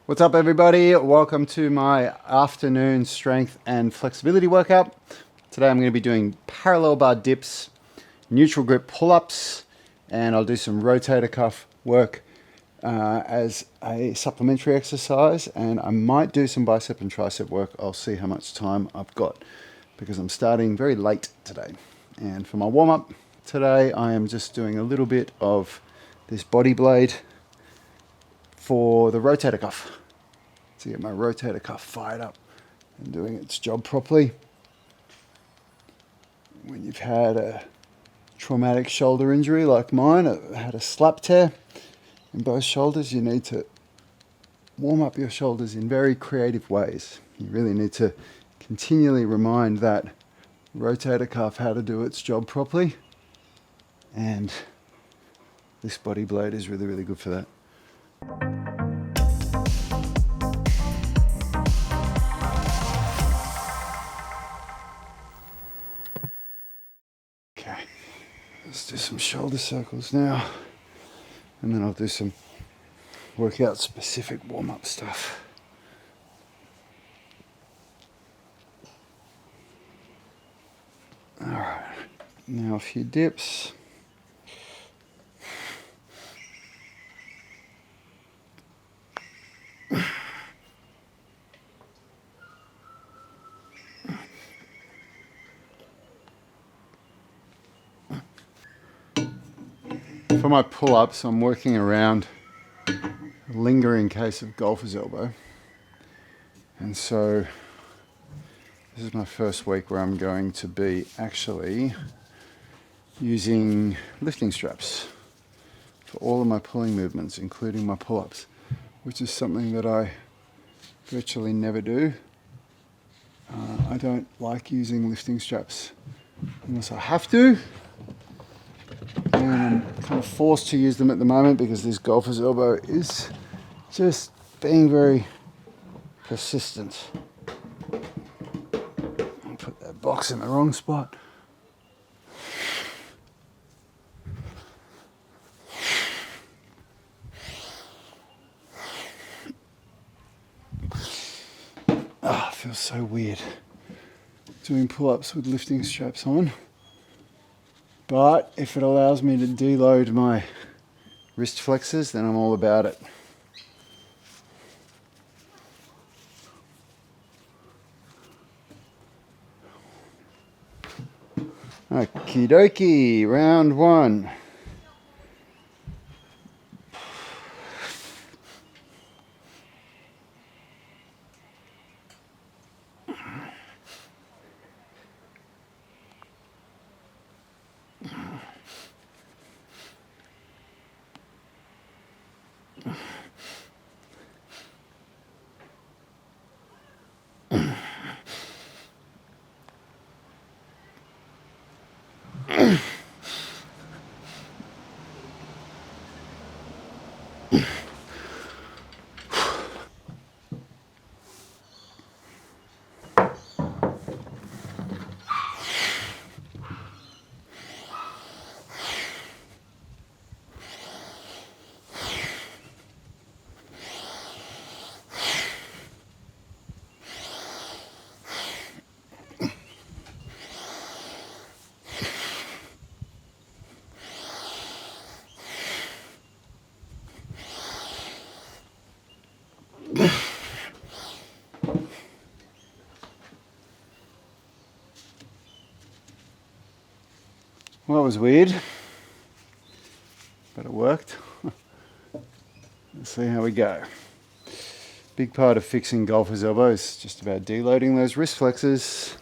What's up, everybody? Welcome to my afternoon strength and flexibility workout. Today I'm going to be doing parallel bar dips, neutral grip pull-ups, and I'll do some rotator cuff work as a supplementary exercise, and I might do some bicep and tricep work. I'll see how much time I've got because I'm starting very late today. And for my warm-up today, I am just doing a little bit of this body blade for the rotator cuff, to get my rotator cuff fired up and doing its job properly. When you've had a traumatic shoulder injury like mine, I had a slap tear in both shoulders, you need to warm up your shoulders in very creative ways. You really need to continually remind that rotator cuff how to do its job properly, and this body blade is really, really good for that. Okay, let's do some shoulder circles now, and then I'll do some workout specific warm-up stuff. All right, now a few dips. For my pull-ups, I'm working around a lingering case of golfer's elbow. And so this is my first week where I'm going to be actually using lifting straps for all of my pulling movements, including my pull-ups, which is something that I virtually never do. I don't like using lifting straps unless I have to. And I'm kind of forced to use them at the moment because this golfer's elbow is just being very persistent. I'll put that box in the wrong spot. Ah, it feels so weird doing pull-ups with lifting straps on. But if it allows me to deload my wrist flexors, then I'm all about it. Okie dokie, round one. Well, that was weird, but it worked. Let's see how we go. Big part of fixing golfer's elbow is just about deloading those wrist flexors.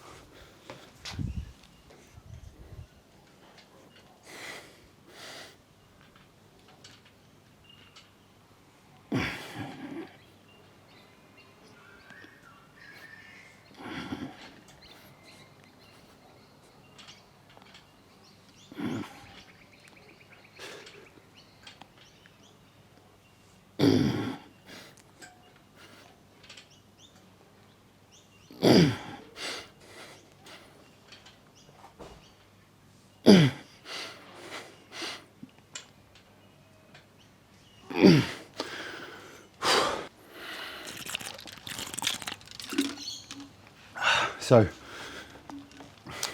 So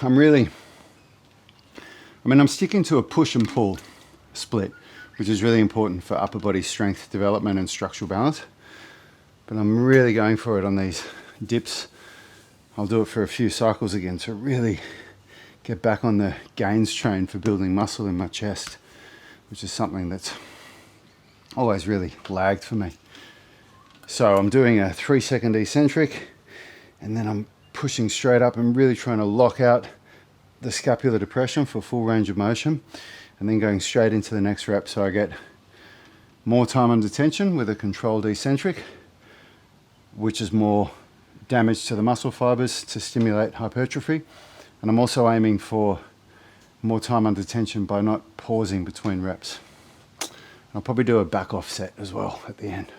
I'm sticking to a push and pull split, which is really important for upper body strength development and structural balance. But I'm really going for it on these dips. I'll do it for a few cycles again to really get back on the gains train for building muscle in my chest, which is something that's always really lagged for me. So I'm doing a 3-second eccentric, and then I'm pushing straight up and really trying to lock out the scapular depression for full range of motion, and then going straight into the next rep so I get more time under tension with a controlled eccentric, which is more damage to the muscle fibers to stimulate hypertrophy. And I'm also aiming for more time under tension by not pausing between reps. I'll probably do a back off set as well at the end.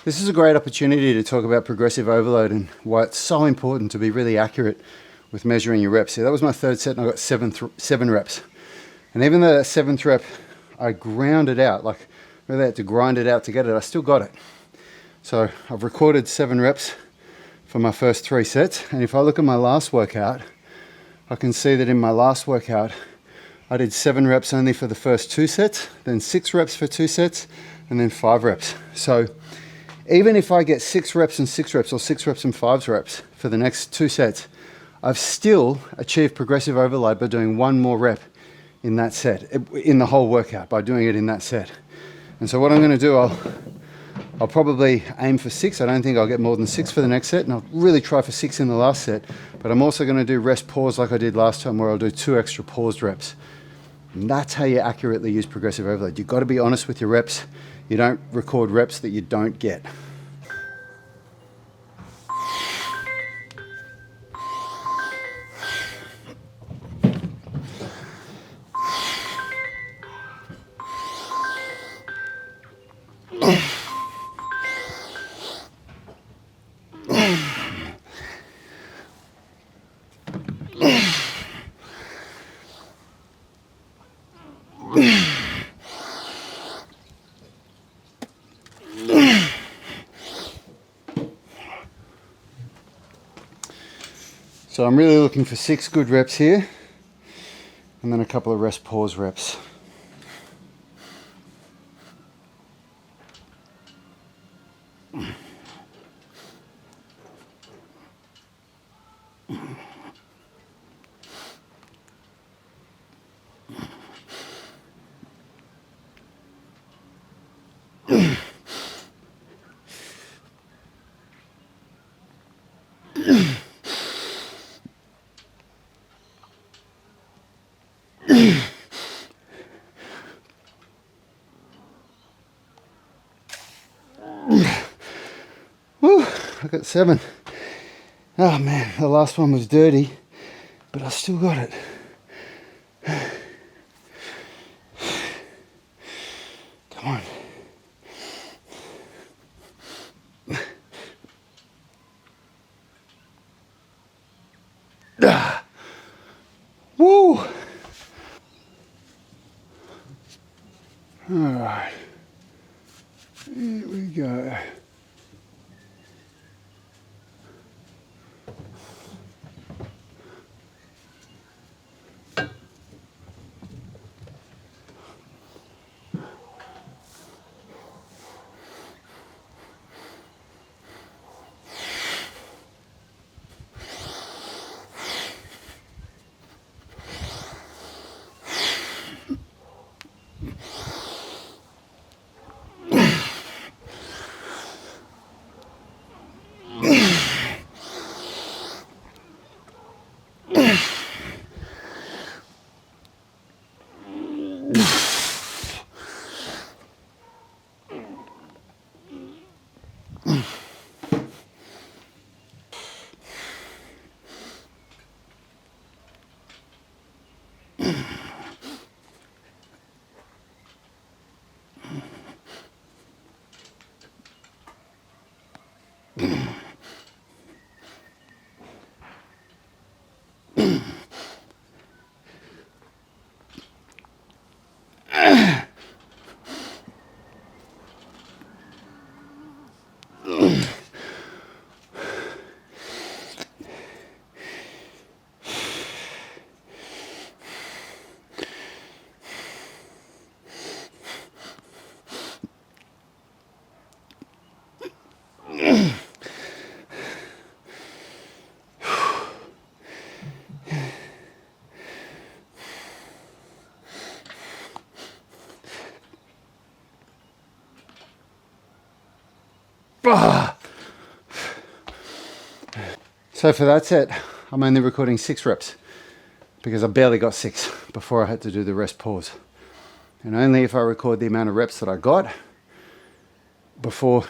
This is a great opportunity to talk about progressive overload and why it's so important to be really accurate with measuring your reps. See, that was my third set and I got seven reps. And even though that seventh rep, I ground it out, like really had to grind it out to get it, I still got it. So I've recorded 7 reps for my first 3 sets. And if I look at my last workout, I can see that in my last workout, I did 7 reps only for the first 2 sets, then 6 reps for 2 sets, and then 5 reps. So even if I get 6 reps and 6 reps or 6 reps and 5 reps for the next 2 sets, I've still achieved progressive overload by doing 1 more rep in that set, in the whole workout, by doing it in that set. And so what I'm going to do, I'll probably aim for 6. I don't think I'll get more than 6 for the next set, and I'll really try for 6 in the last set. But I'm also going to do rest pause like I did last time, where I'll do 2 extra paused reps. And that's how you accurately use progressive overload. You've got to be honest with your reps. You don't record reps that you don't get. So I'm really looking for 6 good reps here, and then a couple of rest pause reps. Woo, I got 7. Oh man, the last one was dirty, but I still got it. Come on. Woo! All right, here we go. So for that set, I'm only recording 6 reps because I barely got 6 before I had to do the rest pause. And only if I record the amount of reps that I got before,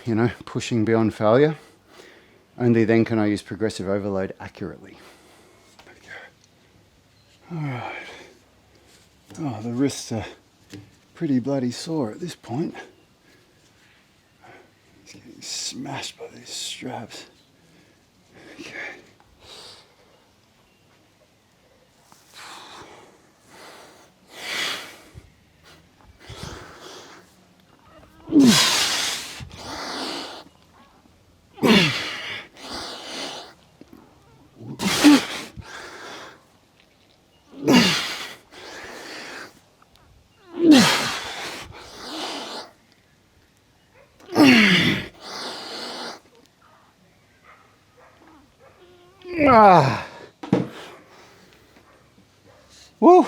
pushing beyond failure, only then can I use progressive overload accurately. Okay. All right. Oh, the wrists are pretty bloody sore at this point. It's getting smashed by these straps. Okay. Ah. Woo.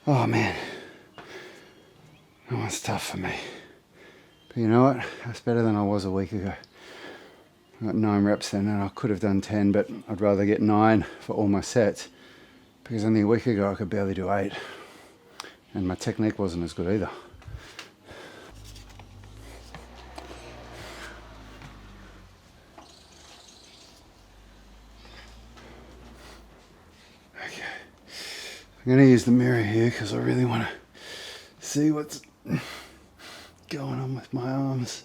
Oh man, that one's tough for me. But you know what? That's better than I was a week ago. I got 9 reps then, and I could have done 10, but I'd rather get 9 for all my sets because only a week ago I could barely do 8, and my technique wasn't as good either. Okay, I'm going to use the mirror here because I really want to see what's going on with my arms.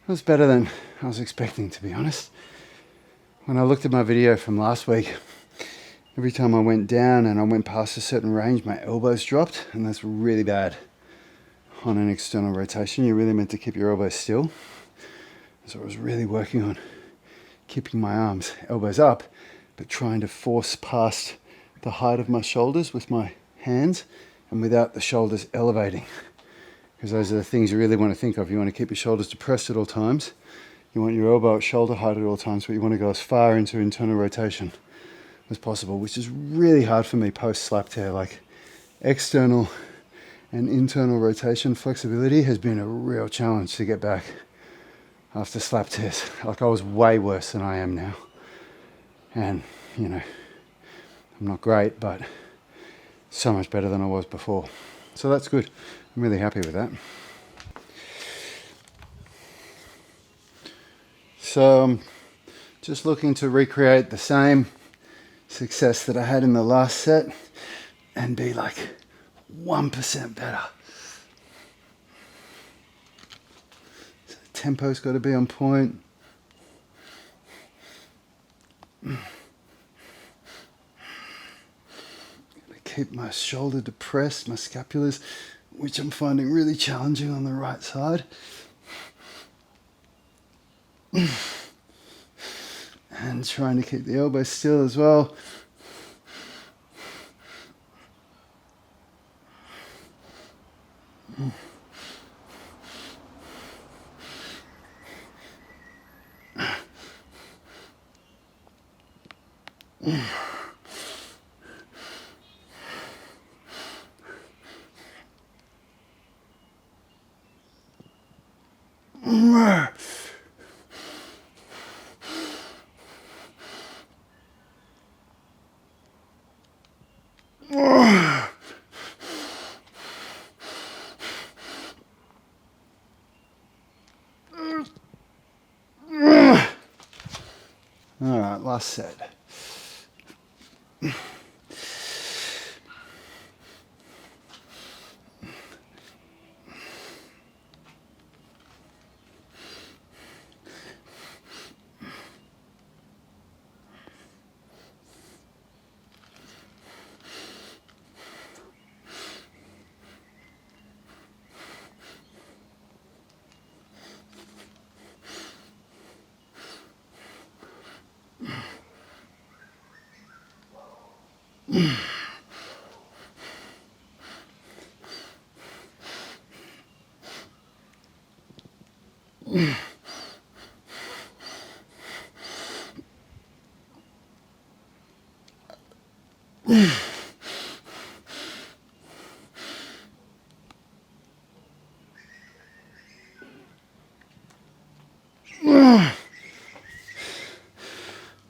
It was better than I was expecting, to be honest. When I looked at my video from last week, every time I went down and I went past a certain range, my elbows dropped, and that's really bad on an external rotation. You're really meant to keep your elbows still. So I was really working on keeping my arms, elbows up, but trying to force past the height of my shoulders with my hands and without the shoulders elevating. Because those are the things you really want to think of. You want to keep your shoulders depressed at all times. You want your elbow at shoulder height at all times, but you want to go as far into internal rotation as possible, which is really hard for me post slap tear. Like external and internal rotation flexibility has been a real challenge to get back after slap tears. Like I was way worse than I am now. And, I'm not great, but so much better than I was before. So that's good. I'm really happy with that. So I'm just looking to recreate the same success that I had in the last set and be like 1% better. So the tempo's got to be on point. Keep my shoulder depressed, my scapulars, which I'm finding really challenging on the right side. And trying to keep the elbow still as well. All right, last set.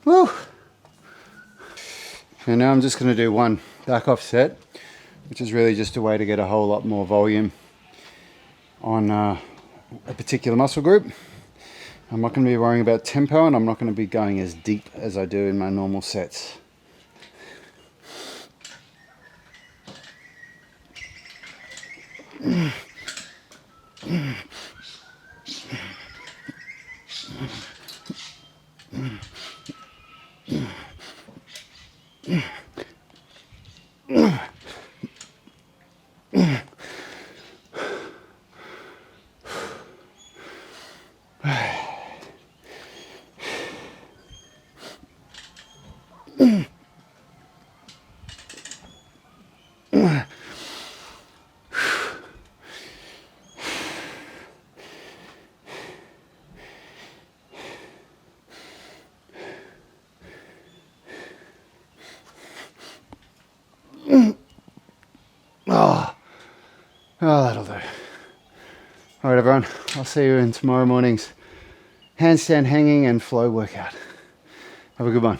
Woo. And now I'm just going to do one back off set, which is really just a way to get a whole lot more volume on a particular muscle group. I'm not going to be worrying about tempo, and I'm not going to be going as deep as I do in my normal sets. Oh, that'll do. All right, everyone. I'll see you in tomorrow morning's handstand hanging and flow workout. Have a good one.